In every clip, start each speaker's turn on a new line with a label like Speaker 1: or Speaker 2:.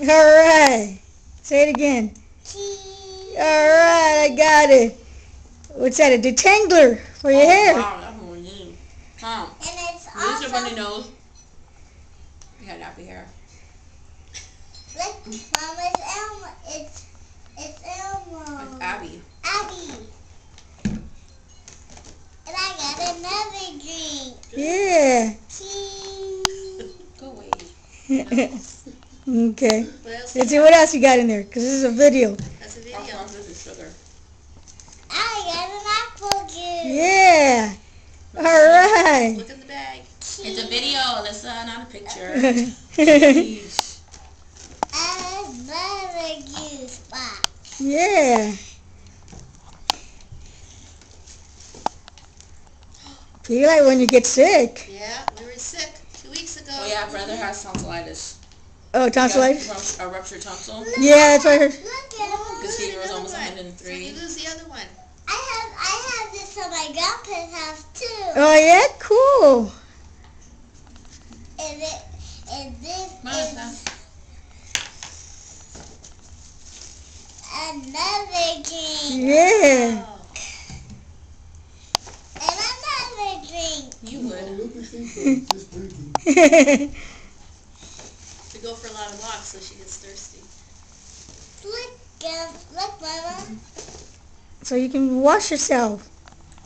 Speaker 1: Alright. Say it again.
Speaker 2: Cheese.
Speaker 1: Alright, I got it. What's that? A detangler for your hair.
Speaker 3: Wow, that's what we need. Tom,
Speaker 2: And it's
Speaker 3: use your runny
Speaker 2: also
Speaker 3: nose. You had nappy hair.
Speaker 2: like Mama's Elmo. It's Elmo.
Speaker 3: It's Abby.
Speaker 2: Abby. And I got another drink.
Speaker 1: Yeah.
Speaker 2: Cheese.
Speaker 3: Go away.
Speaker 1: Okay.
Speaker 4: What else?
Speaker 1: Let's see what else you got in there, because this is a video.
Speaker 4: That's a
Speaker 3: How
Speaker 4: video.
Speaker 3: much is sugar?
Speaker 2: I got an apple juice.
Speaker 1: Yeah. Alright.
Speaker 4: Look in the bag.
Speaker 3: It's a video, Alyssa, not a picture.
Speaker 2: Another juice box.
Speaker 1: Yeah. Feel like when you get sick.
Speaker 4: Yeah, we were sick 2 weeks ago.
Speaker 3: Oh yeah, brother has tonsillitis.
Speaker 1: Oh, tonsillitis?
Speaker 3: A ruptured tonsil.
Speaker 1: Yeah, that's what I heard.
Speaker 2: Look at it.
Speaker 3: His fever was
Speaker 4: Another
Speaker 3: almost
Speaker 4: one. So
Speaker 3: 103.
Speaker 4: you lose the other one.
Speaker 2: I have this on my grandpa's house too.
Speaker 1: Oh, yeah? Cool.
Speaker 2: And this
Speaker 3: Come on,
Speaker 2: is another drink.
Speaker 1: Yeah.
Speaker 4: Oh.
Speaker 2: And another drink.
Speaker 3: You would.
Speaker 4: We go for a lot of walks, so she gets thirsty.
Speaker 2: Look, Mama.
Speaker 1: So you can wash yourself.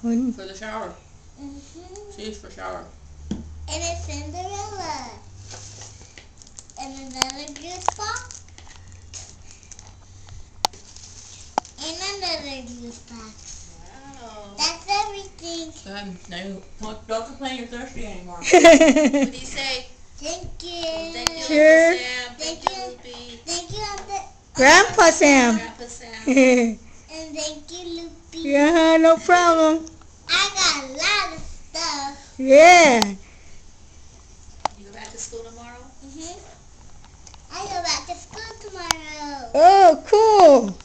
Speaker 1: When,
Speaker 3: For the shower.
Speaker 2: Mm-hmm.
Speaker 3: She's for shower.
Speaker 2: And it's Cinderella. And another juice box. And another juice box.
Speaker 4: Wow.
Speaker 2: That's everything.
Speaker 3: Go ahead. Now you don't complain you're thirsty anymore.
Speaker 4: What do you say?
Speaker 2: Thank you.
Speaker 4: Thank you,
Speaker 1: Sure.
Speaker 4: Uncle Sam. Thank you, Loopy.
Speaker 2: Thank you, Uncle.
Speaker 1: Grandpa Sam.
Speaker 4: Grandpa Sam.
Speaker 2: And thank you, Loopy.
Speaker 1: Yeah, no problem.
Speaker 2: I got a lot of stuff.
Speaker 1: Yeah.
Speaker 4: You go back to school tomorrow?
Speaker 2: I go back to school tomorrow.
Speaker 1: Oh, cool.